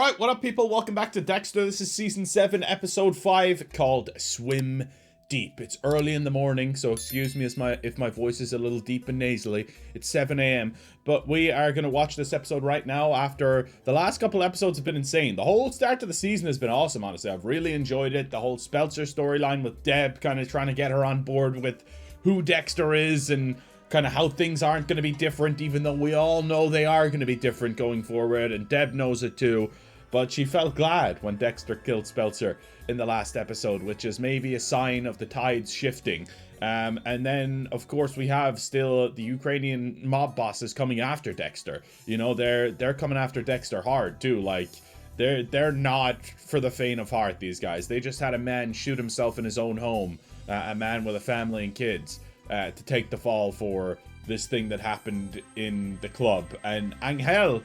Alright, what up people? Welcome back to Dexter. This is Season 7, Episode 5, called Swim Deep. It's early in the morning, so excuse me if my voice is a little deep and nasally. It's 7 a.m. But we are going to watch this episode right now after the last couple episodes have been insane. The whole start to the season has been awesome, honestly. I've really enjoyed it. The whole Speltzer storyline with Deb, kind of trying to get her on board with who Dexter is and kind of how things aren't going to be different, even though we all know they are going to be different going forward, and Deb knows it too. But she felt glad when Dexter killed Speltzer in the last episode, which is maybe a sign of the tides shifting. And then, of course, we have still the Ukrainian mob bosses coming after Dexter. You know, they're coming after Dexter hard too. Like, they're not for the faint of heart, these guys. They just had a man shoot himself in his own home, a man with a family and kids, to take the fall for this thing that happened in the club. And Angel,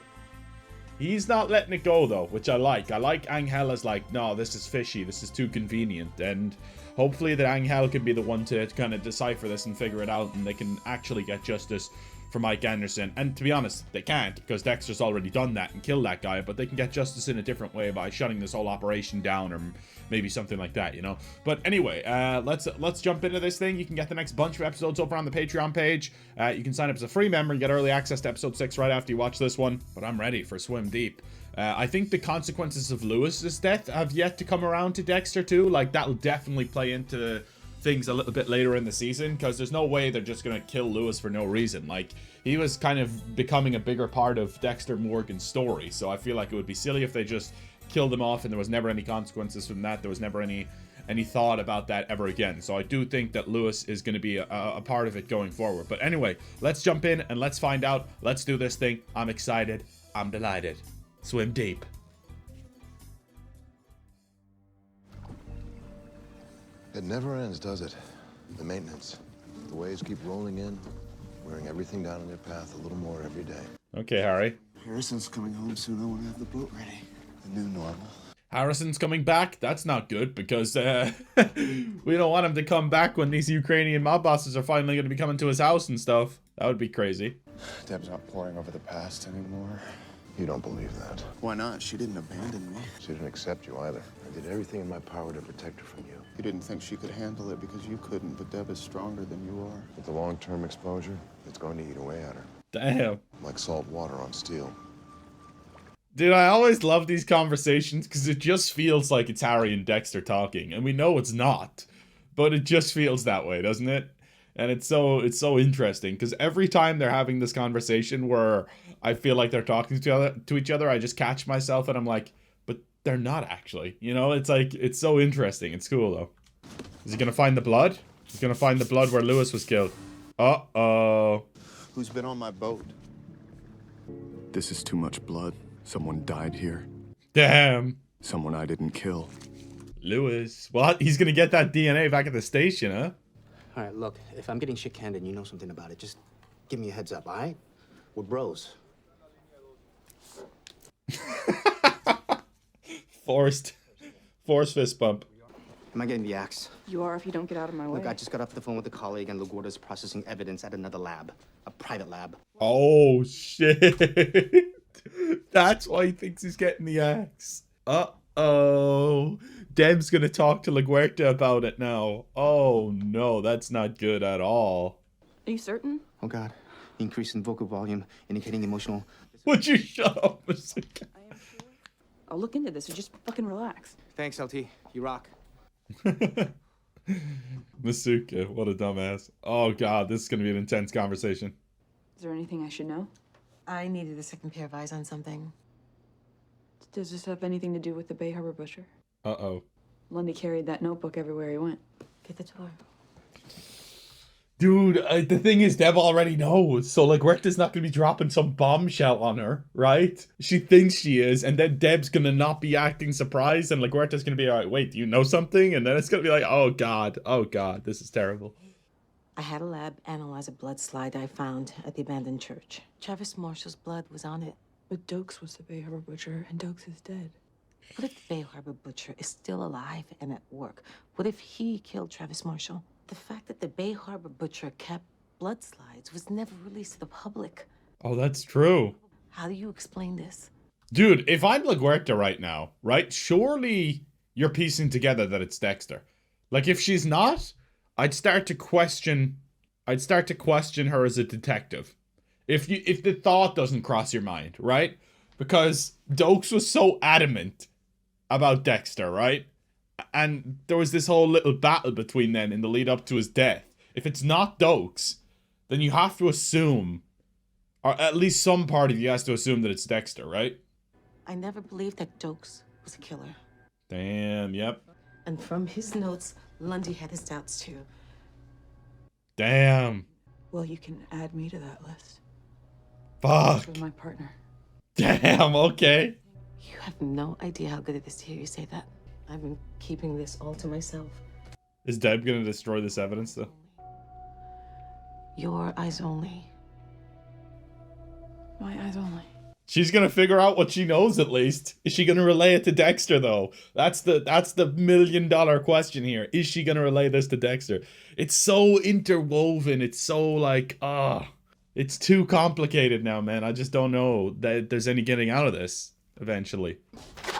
he's not letting it go though, which I like. I like Angel as like, no, this is fishy, this is too convenient, and hopefully that Angel can be the one to kind of decipher this and figure it out, and they can actually get justice for Mike Anderson. And to be honest, they can't, because Dexter's already done that and killed that guy, but they can get justice in a different way by shutting this whole operation down, or maybe something like that, you know. But anyway, let's jump into this thing. You can get the next bunch of episodes over on the Patreon page. You can sign up as a free member and get early access to episode 6 right after you watch this one. But I'm ready for Swim Deep. I think the consequences of Lewis's death have yet to come around to Dexter too. Like, that'll definitely play into things a little bit later in the season, because there's no way they're just gonna kill Lewis for no reason. Like, he was kind of becoming a bigger part of Dexter Morgan's story, so I feel like it would be silly if they just killed him off and there was never any consequences from that. There was never any thought about that ever again. So I do think that Lewis is going to be a part of it going forward. But anyway, let's jump in and let's find out. Let's do this thing. I'm excited. I'm delighted. Swim deep. It never ends, does it? The maintenance. The waves keep rolling in, wearing everything down in their path a little more every day. Okay, Harry. Harrison's coming home soon. I want to have the boat ready. The new normal. Harrison's coming back? That's not good, because we don't want him to come back when these Ukrainian mob bosses are finally going to be coming to his house and stuff. That would be crazy. Deb's not poring over the past anymore. You don't believe that. Why not? She didn't abandon me. She didn't accept you either. I did everything in my power to protect her from you. You didn't think she could handle it because you couldn't, but Deb is stronger than you are. With the long-term exposure, it's going to eat away at her. Damn. Like salt water on steel. Dude, I always love these conversations because it just feels like it's Harry and Dexter talking, and we know it's not, but it just feels that way, doesn't it? And it's so interesting because every time they're having this conversation where I feel like they're talking to each other, I just catch myself and I'm like, but they're not actually. You know, it's like, it's so interesting. It's cool though. Is he gonna find the blood? He's gonna find the blood where Lewis was killed. Uh-oh. Who's been on my boat? This is too much blood. Someone died here. Damn. Someone I didn't kill. Lewis. What? He's gonna get that DNA back at the station, huh? All right, look, if I'm getting shit-canned and you know something about it, just give me a heads up, all right? We're bros. Forced fist bump. Am I getting the axe? You are if you don't get out of my way. Look, I just got off the phone with a colleague and LaGuardia's processing evidence at another lab. A private lab. Oh, shit. That's why he thinks he's getting the axe. Uh-oh. Deb's gonna talk to LaGuardia about it now. Oh, no, that's not good at all. Are you certain? Oh, God. Increase in vocal volume, indicating emotional... Would you shut up, Masuka? I am sure. I'll look into this, so just fucking relax. Thanks, LT. You rock. Masuka, what a dumbass. Oh, God, this is gonna be an intense conversation. Is there anything I should know? I needed a second pair of eyes on something. Does this have anything to do with the Bay Harbor butcher? Uh-oh. Lundy carried that notebook everywhere he went. Get the tour. Dude, the thing is, Deb already knows. So, like, Recta's not going to be dropping some bombshell on her, right? She thinks she is, and then Deb's going to not be acting surprised, and, like, Recta's going to be like, wait, do you know something? And then it's going to be like, oh, God, this is terrible. I had a lab analyze a blood slide I found at the abandoned church. Travis Marshall's blood was on it. But Dokes was the Bay Harbor butcher, and Dokes is dead. What if the Bay Harbor butcher is still alive and at work? What if he killed Travis Marshall? The fact that the Bay Harbor butcher kept blood slides was never released to the public. Oh, that's true. How do you explain this? Dude, if I'm LaGuerta right now, right? Surely you're piecing together that it's Dexter. Like, if she's not, I'd start to question her as a detective. If the thought doesn't cross your mind, right? Because Dokes was so adamant about Dexter, right? And there was this whole little battle between them in the lead up to his death. If it's not Dokes, then you have to assume, or at least some part of you has to assume that it's Dexter, right? I never believed that Dokes was a killer. Damn, yep. And from his notes, Lundy had his doubts too. Damn. Well, you can add me to that list. Fuck. With my partner. Damn, okay. You have no idea how good it is to hear you say that. I've been keeping this all to myself. Is Deb gonna destroy this evidence, though? Your eyes only. My eyes only. She's gonna figure out what she knows, at least. Is she gonna relay it to Dexter, though? That's the $1 million question here. Is she gonna relay this to Dexter? It's so interwoven. It's so like, it's too complicated now, man. I just don't know that there's any getting out of this eventually.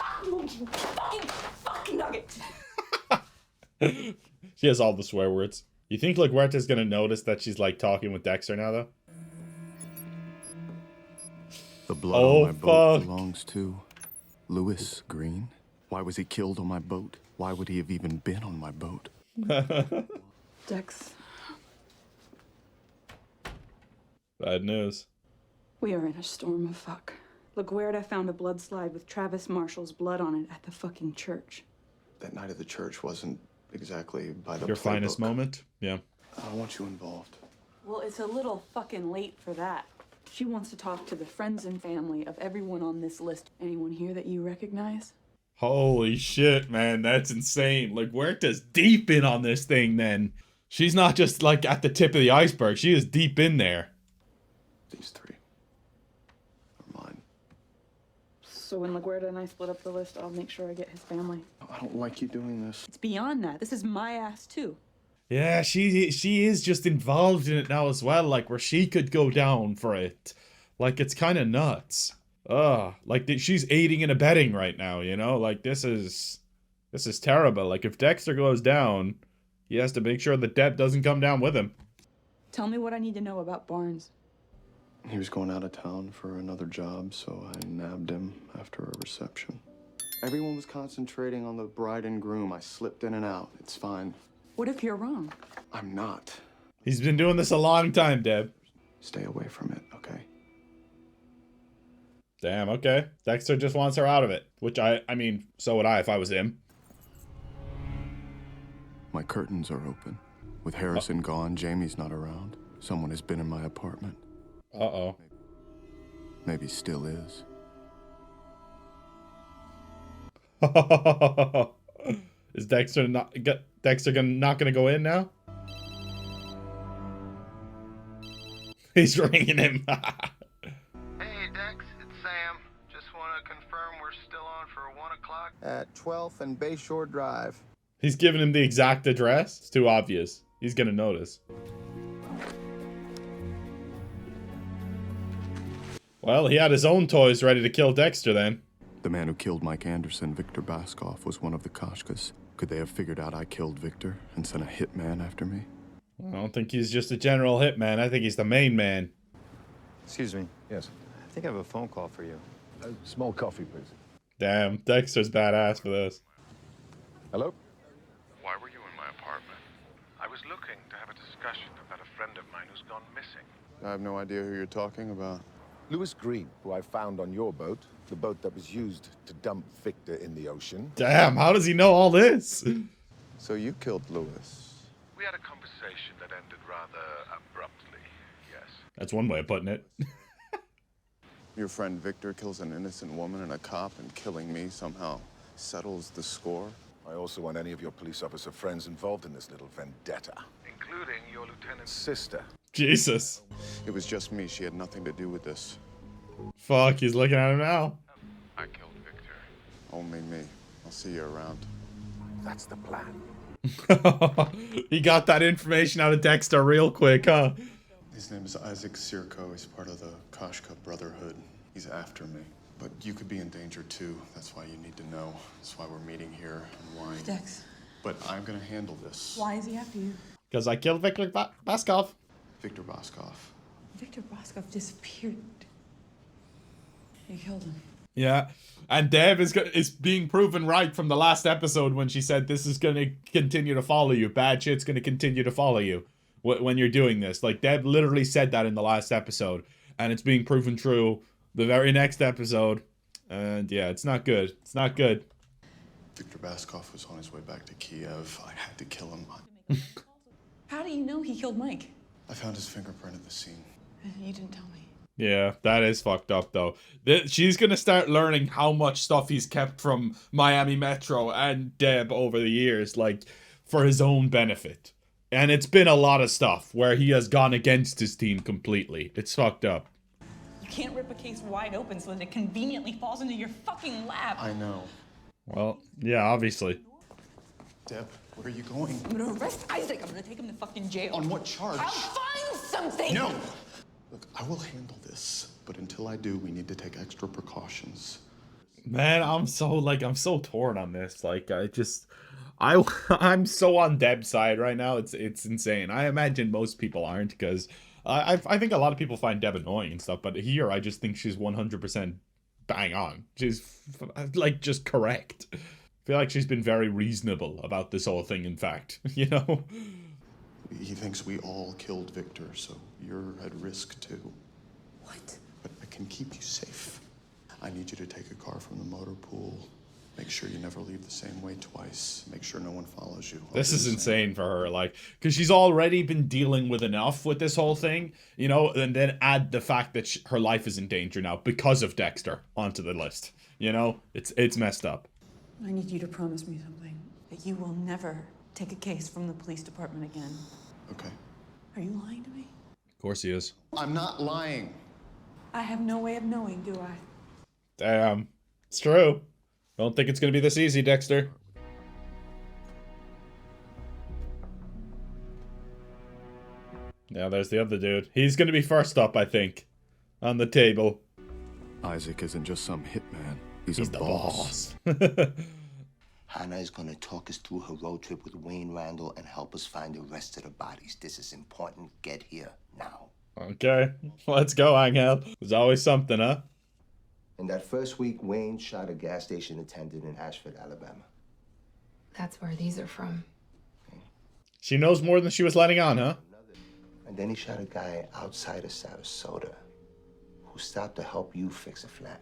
Fucking nugget. She has all the swear words. You think like Huerta's gonna notice that she's like talking with Dexter now, though? The blood on my boat belongs to Lewis Green. Why was he killed on my boat? Why would he have even been on my boat? Dex, Bad news. we are in a storm of fuck. LaGuerta found a blood slide with Travis Marshall's blood on it at the fucking church. That night at the church wasn't exactly by the Your finest moment? Yeah. I don't want you involved. Well, it's a little fucking late for that. She wants to talk to the friends and family of everyone on this list. Anyone here that you recognize? Holy shit, man. That's insane. Like, Huerta's deep in on this thing, then. She's not just, like, at the tip of the iceberg. She is deep in there. These three are mine. So when LaGuerta and I split up the list, I'll make sure I get his family. I don't like you doing this. It's beyond that. This is my ass, too. Yeah, she is just involved in it now as well, like, where she could go down for it. Like, it's kind of nuts. Like, she's aiding and abetting right now, you know? Like, this is terrible. Like, if Dexter goes down, he has to make sure that Deb doesn't come down with him. Tell me what I need to know about Barnes. He was going out of town for another job, so I nabbed him after a reception. Everyone was concentrating on the bride and groom. I slipped in and out. It's fine. What if you're wrong? I'm not. He's been doing this a long time, Deb. Stay away from it, okay? Damn, okay. Dexter just wants her out of it. Which I mean, so would I if I was him. My curtains are open. With Harrison gone, Jamie's not around. Someone has been in my apartment. Uh-oh. Maybe still is. Is Dexter not gonna go in now? He's ringing him. Hey, Dex, it's Sam. Just want to confirm we're still on for 1 o'clock. At 12th and Bayshore Drive. He's giving him the exact address. It's too obvious. He's gonna notice. Well, he had his own toys ready to kill Dexter then. The man who killed Mike Anderson, Victor Baskoff, was one of the Koshkas. Could they have figured out I killed Victor and sent a hitman after me? I don't think he's just a general hitman. I think he's the main man. Excuse me. Yes. I think I have a phone call for you. A small coffee, please. Damn, Dexter's badass for this. Hello? Why were you in my apartment? I was looking to have a discussion about a friend of mine who's gone missing. I have no idea who you're talking about. Lewis Green, who I found on your boat, the boat that was used to dump Victor in the ocean. Damn, how does he know all this? So you killed Lewis. We had a conversation that ended rather abruptly, yes. That's one way of putting it. Your friend Victor kills an innocent woman and a cop, and killing me somehow settles the score? I also want any of your police officer friends involved in this little vendetta. Including your lieutenant's Sister. Jesus. It was just me. She had nothing to do with this. Fuck, he's looking at him now. I killed Victor. Only me. I'll see you around. That's the plan. He got that information out of Dexter real quick, huh? His name is Isaac Sirko. He's part of the Koshka Brotherhood. He's after me. But you could be in danger too. That's why you need to know. That's why we're meeting here and why. Dex, But I'm gonna handle this. why is he after you? Because I killed Victor Baskov. Victor Boskov. Victor Boskov disappeared. You killed him. Yeah, and Deb is being proven right from the last episode when she said this is going to continue to follow you. Bad shit's going to continue to follow you when you're doing this. Like, Deb literally said that in the last episode, and it's being proven true the very next episode. And yeah, it's not good. It's not good. Victor Baskov was on his way back to Kiev. I had to kill him. How do you know he killed Mike? I found his fingerprint at the scene. You didn't tell me. Yeah, that is fucked up, though. She's going to start learning how much stuff he's kept from Miami Metro and Deb over the years, like, for his own benefit. And it's been a lot of stuff where he has gone against his team completely. It's fucked up. You can't rip a case wide open so that it conveniently falls into your fucking lap. I know. Well, yeah, obviously. Deb, where are you going? I'm gonna arrest Isaac. I'm gonna take him to fucking jail. On what charge? I'll find something! No! Look, I will handle this, but until I do, we need to take extra precautions. Man, I'm so torn on this. Like, I'm so on Deb's side right now. It's insane. I imagine most people aren't, because I think a lot of people find Deb annoying and stuff, but here I just think she's 100% bang on. She's, like, just correct. I feel like she's been very reasonable about this whole thing, in fact, you know? He thinks we all killed Victor, so you're at risk too. What? But I can keep you safe. I need you to take a car from the motor pool. Make sure you never leave the same way twice. Make sure no one follows you. This is insane for her, like, because she's already been dealing with enough with this whole thing, you know, and then add the fact that her life is in danger now because of Dexter onto the list. You know, it's messed up. I need you to promise me something. That you will never take a case from the police department again. Okay. Are you lying to me? Of course he is. I'm not lying. I have no way of knowing, do I? Damn. It's true. Don't think it's gonna be this easy, Dexter. Yeah, there's the other dude. He's gonna be first up, I think. On the table. Isaac isn't just some hitman. He's the boss. Hannah is gonna talk us through her road trip with Wayne Randall and help us find the rest of the bodies. This is important. Get here now. Okay. Let's go, Angel. There's always something, huh? In that first week, Wayne shot a gas station attendant in Ashford, Alabama. That's where these are from. She knows more than she was letting on, huh? And then he shot a guy outside of Sarasota who stopped to help you fix a flat.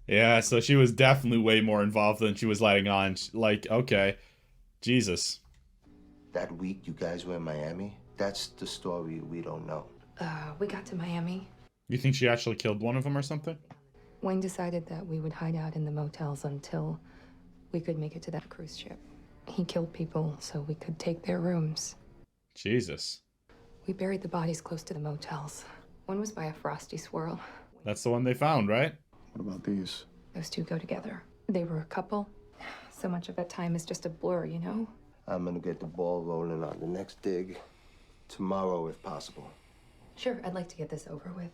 Yeah, so she was definitely way more involved than she was letting on. Like, okay. Jesus. That week you guys were in Miami, that's the story we don't know. We got to Miami. You think she actually killed one of them or something? Wayne decided that we would hide out in the motels until we could make it to that cruise ship. He killed people so we could take their rooms. Jesus. We buried the bodies close to the motels. One was by a frosty swirl. That's the one they found, right? What about these? Those two go together. They were a couple. So much of that time is just a blur, you know? I'm gonna get the ball rolling on the next dig tomorrow, if possible. Sure, I'd like to get this over with.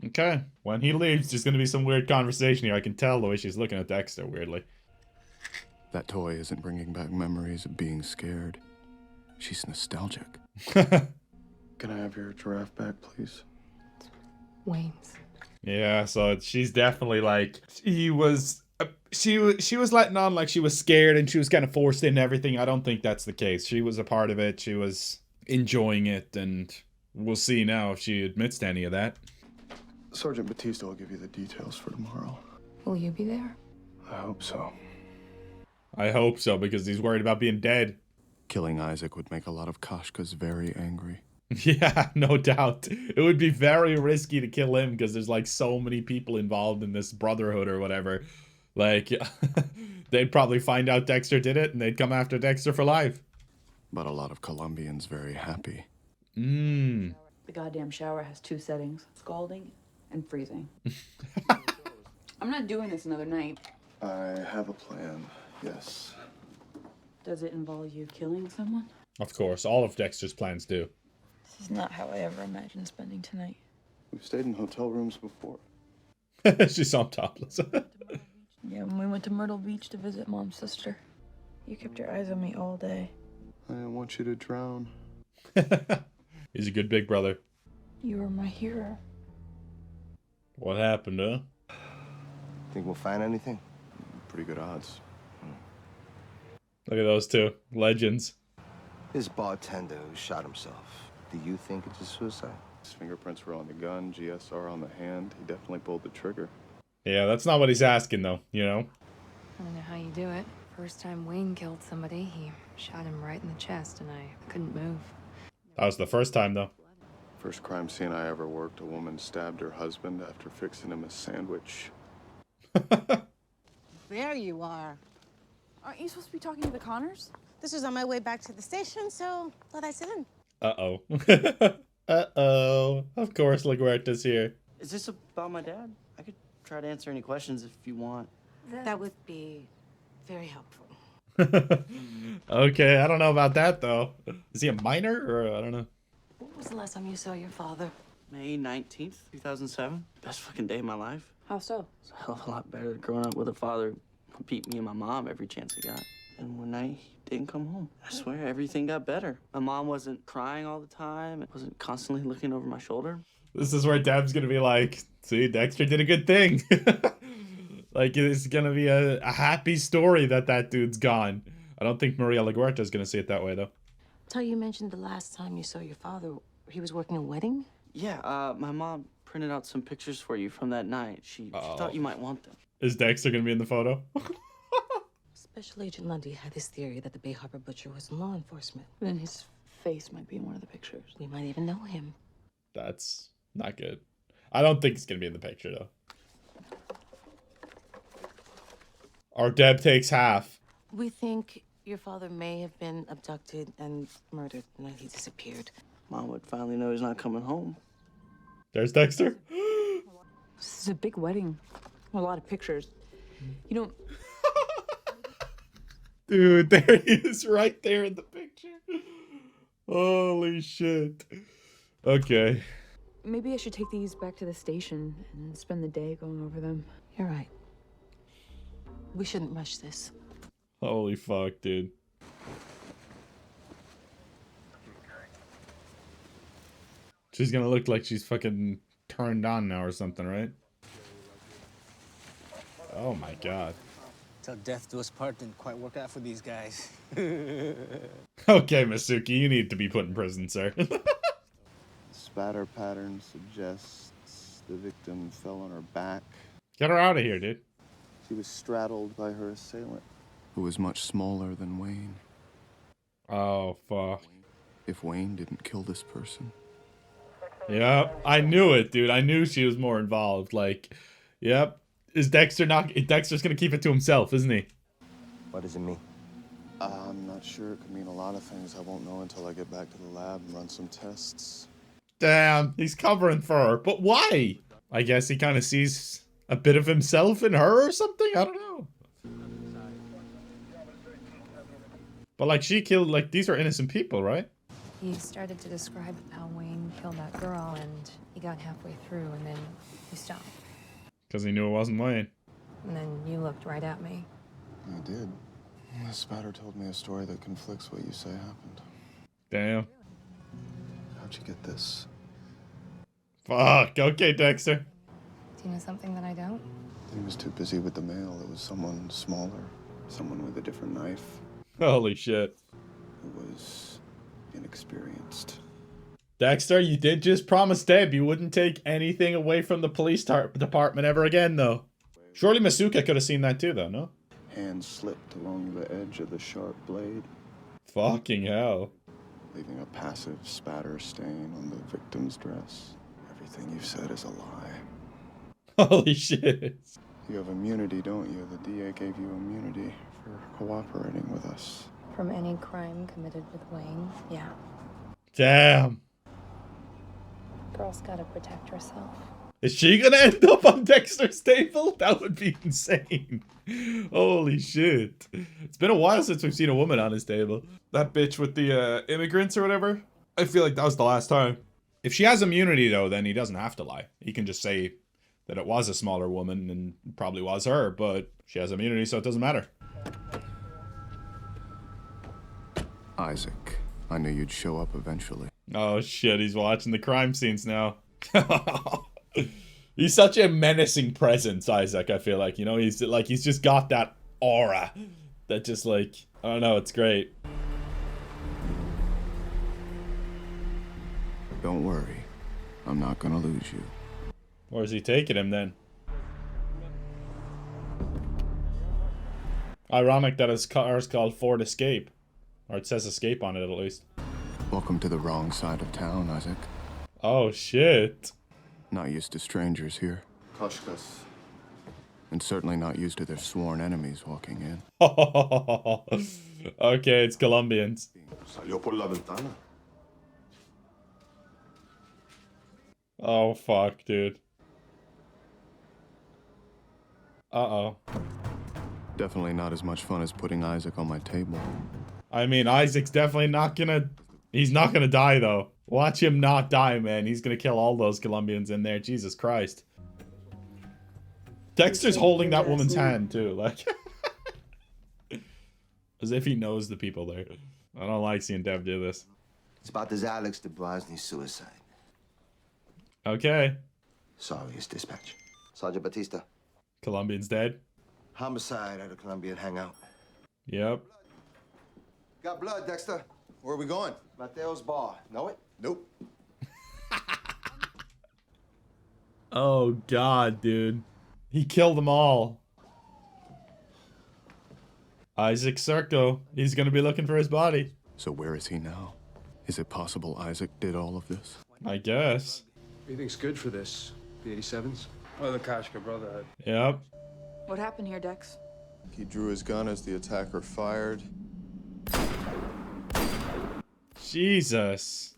Okay. When he leaves, there's going to be some weird conversation here. I can tell the way she's looking at Dexter weirdly. That toy isn't bringing back memories of being scared. She's nostalgic. Can I have your giraffe back, please? Wayne's. Yeah, so she's definitely like, she was letting on like she was scared and she was kind of forced in everything. I don't think that's the case. She was a part of it. She was enjoying it, and we'll see now if she admits to any of that. Sergeant Batista will give you the details for tomorrow. Will you be there? I hope so. I hope so, because he's worried about being dead. Killing Isaac would make a lot of Kashkas very angry. Yeah, no doubt. It would be very risky to kill him because there's like so many people involved in this brotherhood or whatever. Like, they'd probably find out Dexter did it and they'd come after Dexter for life. But a lot of Colombians very happy. The goddamn shower has two settings, scalding and freezing. I'm not doing this another night. I have a plan, yes. Does it involve you killing someone? Of course, all of Dexter's plans do. This is not how I ever imagined spending tonight. We've stayed in hotel rooms before. She saw him topless. Yeah, when we went to Myrtle Beach to visit Mom's sister. You kept your eyes on me all day. I didn't want you to drown. He's a good big brother. You were my hero. What happened, huh? Think we'll find anything? Pretty good odds. Look at those two. Legends. This bartender who shot himself. Do you think it's a suicide? His fingerprints were on the gun, GSR on the hand. He definitely pulled the trigger. Yeah, that's not what he's asking, though, you know? I don't know how you do it. First time Wayne killed somebody, he shot him right in the chest, and I couldn't move. That was the first time, though. First crime scene I ever worked, a woman stabbed her husband after fixing him a sandwich. There you are. Aren't you supposed to be talking to the Connors? This was on my way back to the station, so thought I'd sit in. Uh-oh. Uh-oh. Of course LaGuerta's here. Is this about my dad? I could try to answer any questions if you want. That would be very helpful. Okay, I don't know about that, though. Is he a minor, or I don't know? When was the last time you saw your father? May 19th, 2007. Best fucking day of my life. How so? It's a hell of a lot better than growing up with a father who beat me and my mom every chance he got. And one night, he didn't come home. I swear, everything got better. My mom wasn't crying all the time. Wasn't constantly looking over my shoulder. This is where Deb's gonna be like, see, Dexter did a good thing. Like, it's gonna be a happy story that dude's gone. I don't think Maria LaGuerta's gonna see it that way, though. Tell you mentioned the last time you saw your father, he was working a wedding? Yeah, my mom printed out some pictures for you from that night. She thought you might want them. Is Dexter gonna be in the photo? Special Agent Lundy had this theory that the Bay Harbor Butcher was in law enforcement. Then his face might be in one of the pictures. We might even know him. That's not good. I don't think he's gonna be in the picture, though. Or Deb takes half. We think your father may have been abducted and murdered the night he disappeared. Mom would finally know he's not coming home. There's Dexter. This is a big wedding. A lot of pictures. You don't... Dude, there he is right there in the picture. Holy shit. Okay. Maybe I should take these back to the station and spend the day going over them. You're right. We shouldn't rush this. Holy fuck, dude. She's gonna look like she's fucking turned on now or something, right? Oh my god. Till death do us part didn't quite work out for these guys. Okay, Masuki, you need to be put in prison, sir. Spatter pattern suggests the victim fell on her back. Get her out of here, dude. She was straddled by her assailant, who was much smaller than Wayne. Oh, fuck. If Wayne didn't kill this person. Yep, I knew it, dude. I knew she was more involved. Like, yep. Is Dexter not... Dexter's gonna keep it to himself, isn't he? What does it mean? I'm not sure. It could mean a lot of things. I won't know until I get back to the lab and run some tests. Damn, he's covering for her. But why? I guess he kind of sees a bit of himself in her or something? I don't know. But, like, she killed... Like, these are innocent people, right? He started to describe how Wayne killed that girl, and he got halfway through, and then he stopped. Because he knew it wasn't Wayne. And then you looked right at me. I did. The spatter told me a story that conflicts what you say happened. Damn. How'd you get this? Fuck. Okay, Dexter. Do you know something that I don't? He was too busy with the mail. It was someone smaller. Someone with a different knife. Holy shit. Who was inexperienced. Dexter, you did just promise Deb you wouldn't take anything away from the police department ever again, though. Surely Masuka could have seen that too, though, no? Hand slipped along the edge of the sharp blade. Fucking hell. Leaving a passive spatter stain on the victim's dress. Everything you've said is a lie. Holy shit. You have immunity, don't you? The DA gave you immunity for cooperating with us. From any crime committed with Wayne, yeah. Damn. Girl's gotta protect herself. Is she gonna end up on Dexter's table? That would be insane. Holy shit. It's been a while since we've seen a woman on his table. That bitch with the immigrants or whatever. I feel like that was the last time. If she has immunity, though, then he doesn't have to lie. He can just say that it was a smaller woman and probably was her, but she has immunity, so it doesn't matter. Isaac, I knew you'd show up eventually. Oh shit, he's watching the crime scenes now. He's such a menacing presence, Isaac, I feel like. You know, he's just got that aura that just like, I don't know, it's great. Don't worry. I'm not gonna lose you. Where's he taking him then? Ironic that his car is called Ford Escape. Or it says Escape on it at least. Welcome to the wrong side of town, Isaac. Oh shit. Not used to strangers here. Koshkas. And certainly not used to their sworn enemies walking in. Okay, it's Colombians. Salió por la ventana. Oh fuck, dude. Uh-oh. Definitely not as much fun as putting Isaac on my table. I mean, Isaac's definitely not gonna... He's not gonna die, though. Watch him not die, man. He's gonna kill all those Colombians in there. Jesus Christ. Dexter's holding that woman's hand, too. Like... As if he knows the people there. I don't like seeing Dev do this. It's about this Alex DeBrosny suicide. Okay. Sorry, it's dispatch. Sergeant Batista. Colombian's dead. Homicide at a Colombian hangout. Yep. Got blood, Dexter. Where are we going? Mateo's bar. Know it? Nope. Oh, God, dude. He killed them all. Isaac Serco. He's gonna be looking for his body. So where is he now? Is it possible Isaac did all of this? I guess. Anything's good for this? The 87s? Oh, the Kashka brotherhood. Yep. What happened here, Dex? He drew his gun as the attacker fired. Jesus.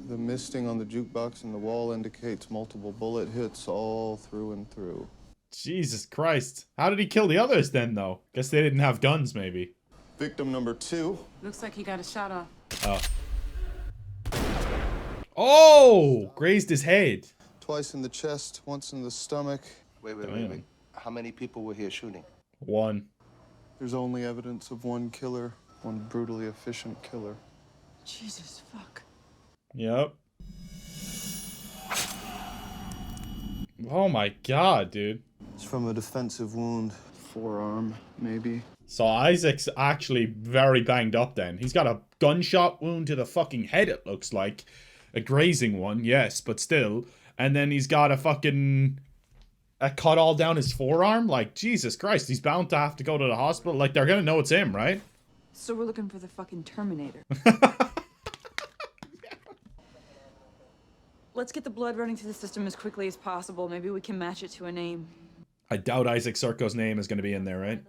The misting on the jukebox in the wall indicates multiple bullet hits all through and through. Jesus Christ. How did he kill the others then, though? Guess they didn't have guns, maybe. Victim number 2. Looks like he got a shot off. Oh. Oh! Grazed his head. Twice in the chest, once in the stomach. Wait. How many people were here shooting? One. There's only evidence of one killer, one brutally efficient killer. Jesus, fuck. Yep. Oh my God, dude. It's from a defensive wound. Forearm, maybe. So Isaac's actually very banged up then. He's got a gunshot wound to the fucking head, it looks like. A grazing one, yes, but still. And then he's got a fucking... a cut all down his forearm? Like, Jesus Christ, he's bound to have to go to the hospital. Like, they're gonna know it's him, right? So we're looking for the fucking Terminator. Let's get the blood running through the system as quickly as possible. Maybe we can match it to a name. I doubt Isaac Serco's name is gonna be in there, right?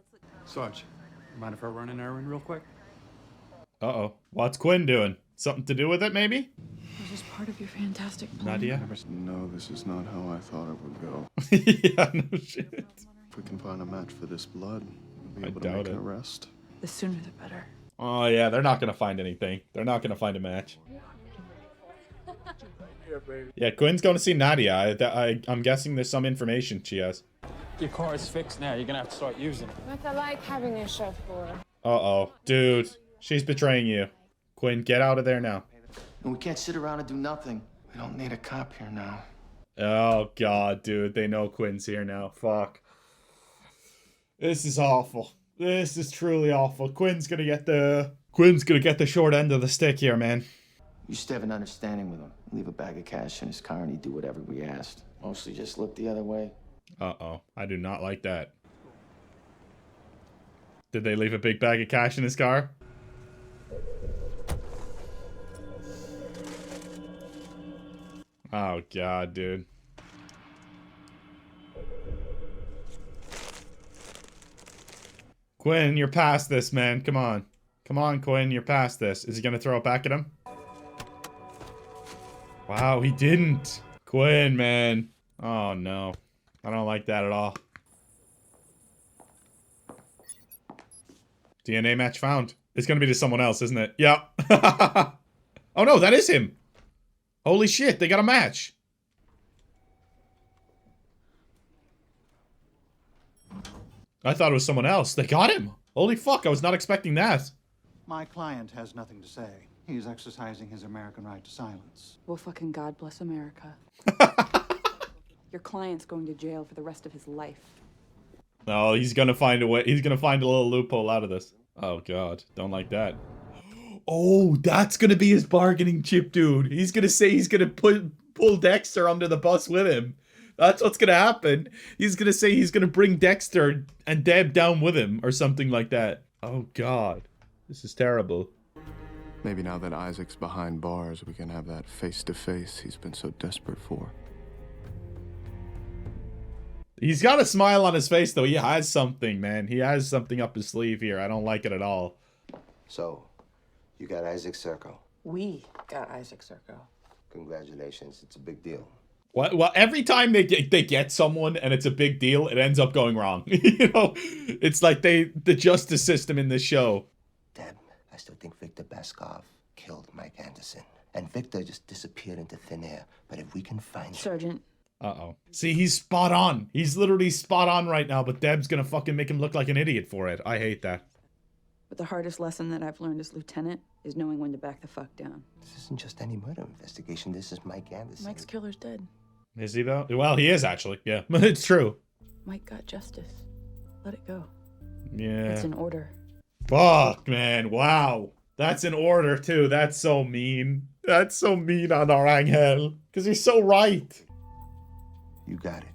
Sarge, mind if I run an errand real quick? Uh-oh. What's Quinn doing? Something to do with it, maybe? It was just part of your fantastic plan. Nadia? No, this is not how I thought it would go. Yeah, no shit. If we can find a match for this blood, we'll be able I to make doubt an it. arrest. The sooner the better. Oh, yeah, they're not gonna find anything. They're not gonna find a match. Yeah, Quinn's going to see Nadia. I'm guessing there's some information she has. Your car is fixed now. You're gonna have to start using it. But I like having a chauffeur. Uh-oh. Dude, she's betraying you. Quinn, get out of there now. And we can't sit around and do nothing. We don't need a cop here now. Oh, God, dude. They know Quinn's here now. Fuck. This is awful. This is truly awful. Quinn's gonna get the short end of the stick here, man. You used to have an understanding with him. Leave a bag of cash in his car and he'd do whatever we asked. Mostly just look the other way. Uh-oh. I do not like that. Did they leave a big bag of cash in his car? Oh, God, dude. Quinn, you're past this, man. Come on. Come on, Quinn, you're past this. Is he gonna throw it back at him? Wow, he didn't. Quinn, man. Oh, no. I don't like that at all. DNA match found. It's gonna be to someone else, isn't it? Yep. Oh, no, that is him. Holy shit, they got a match. I thought it was someone else. They got him. Holy fuck, I was not expecting that. My client has nothing to say. He's exercising his American right to silence. Well, fucking God bless America. Your client's going to jail for the rest of his life. No, he's gonna find a way. He's gonna find a little loophole out of this. Oh god, don't like that. Oh, that's gonna be his bargaining chip, dude. He's gonna say he's gonna pull Dexter under the bus with him. That's what's gonna happen. He's gonna say he's gonna bring Dexter and Deb down with him or something like that. Oh god, this is terrible. Maybe now that Isaac's behind bars, we can have that face-to-face he's been so desperate for. He's got a smile on his face, though. He has something, man. He has something up his sleeve here. I don't like it at all. So, you got Isaac Serco. We got Isaac Serco. Congratulations. It's a big deal. What? Well, every time they get someone and it's a big deal, it ends up going wrong. You know, it's like the justice system in this show. Deb, I still think Victor Baskov killed Mike Anderson. And Victor just disappeared into thin air. But if we can find Sergeant. Uh-oh. See, he's spot on. He's literally spot on right now, but Deb's gonna fucking make him look like an idiot for it. I hate that. But the hardest lesson that I've learned as lieutenant is knowing when to back the fuck down. This isn't just any murder investigation. This is Mike Anderson. Mike's killer's dead. Is he, though? Well, he is, actually. Yeah, it's true. Mike got justice. Let it go. Yeah. It's an order. Fuck, man. Wow. That's an order, too. That's so mean. That's so mean on our Angel. Because he's so right. You got it.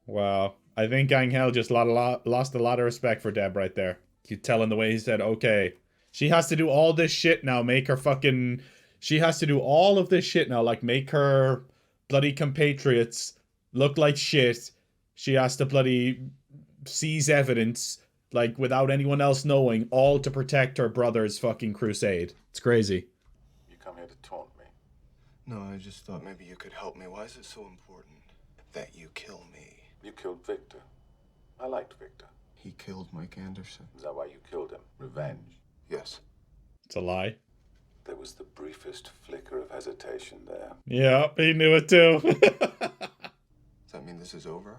Wow. I think Angel just lost a lot of respect for Deb right there. You tell in the way he said, okay, she has to do all this shit now, make her fucking... She has to do all of this shit now, like make her bloody compatriots look like shit. She has to bloody seize evidence, like without anyone else knowing, all to protect her brother's fucking crusade. It's crazy. You come here to taunt me. No, I just thought maybe you could help me. Why is it so important that you kill me? You killed Victor. I liked Victor. He killed Mike Anderson. Is that why you killed him? Revenge? Yes. It's a lie. There was the briefest flicker of hesitation there. Yeah, he knew it too. Does that mean this is over?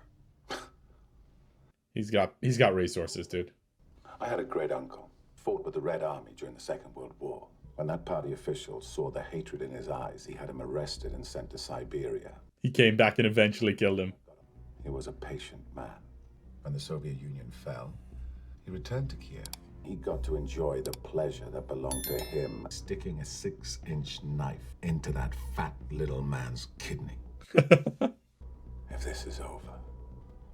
He's got resources, dude. I had a great uncle. Fought with the Red Army during the Second World War. When that party official saw the hatred in his eyes, he had him arrested and sent to Siberia. He came back and eventually killed him. He was a patient man. When the Soviet Union fell, he returned to Kiev. He got to enjoy the pleasure that belonged to him, sticking a 6-inch knife into that fat little man's kidney. If this is over,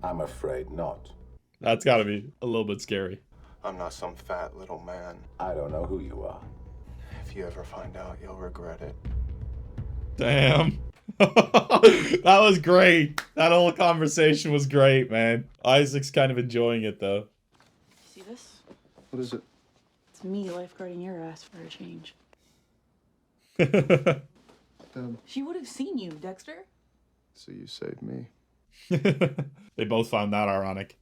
I'm afraid not. That's gotta be a little bit scary. I'm not some fat little man. I don't know who you are. If you ever find out, you'll regret it. Damn. That was great. That whole conversation was great, man. Isaac's kind of enjoying it, though. See this? What is it? It's me lifeguarding your ass for a change. She would have seen you, Dexter. So you saved me. They both found that ironic.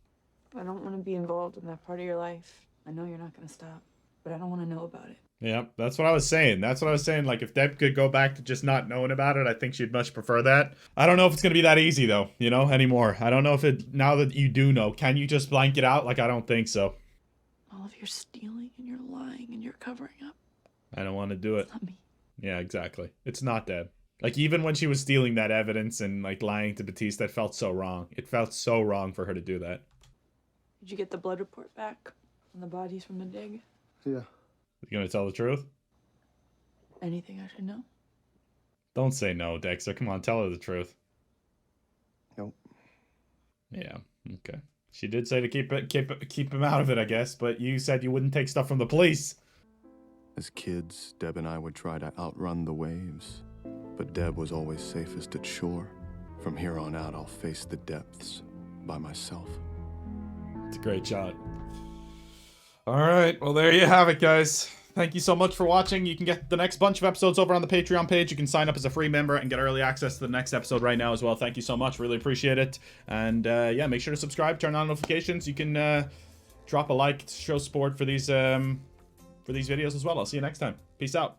I don't want to be involved in that part of your life. I know you're not going to stop, but I don't want to know about it. Yeah, that's what I was saying. That's what I was saying. Like, if Deb could go back to just not knowing about it, I think she'd much prefer that. I don't know if it's going to be that easy, though, you know, anymore. I don't know if it, now that you do know, can you just blank it out? Like, I don't think so. All of your stealing and your lying and your covering up. I don't want to do it. It's not me. Yeah, exactly. It's not Deb. Like, even when she was stealing that evidence and, like, lying to Batiste, that felt so wrong. It felt so wrong for her to do that. Did you get the blood report back on the bodies from the dig? Yeah. You gonna tell the truth? Anything I should know? Don't say no, Dexter. Come on, tell her the truth. Nope. Yeah, okay. She did say to keep him out of it, I guess, but you said you wouldn't take stuff from the police. As kids, Deb and I would try to outrun the waves, but Deb was always safest at shore. From here on out, I'll face the depths by myself. It's a great shot. All right, well, there you have it, guys. Thank you so much for watching. You can get the next bunch of episodes over on the Patreon page. You can sign up as a free member and get early access to the next episode right now as well. Thank you so much. Really appreciate it. And yeah, make sure to subscribe, turn on notifications. You can drop a like to show support for these videos as well. I'll see you next time. Peace out.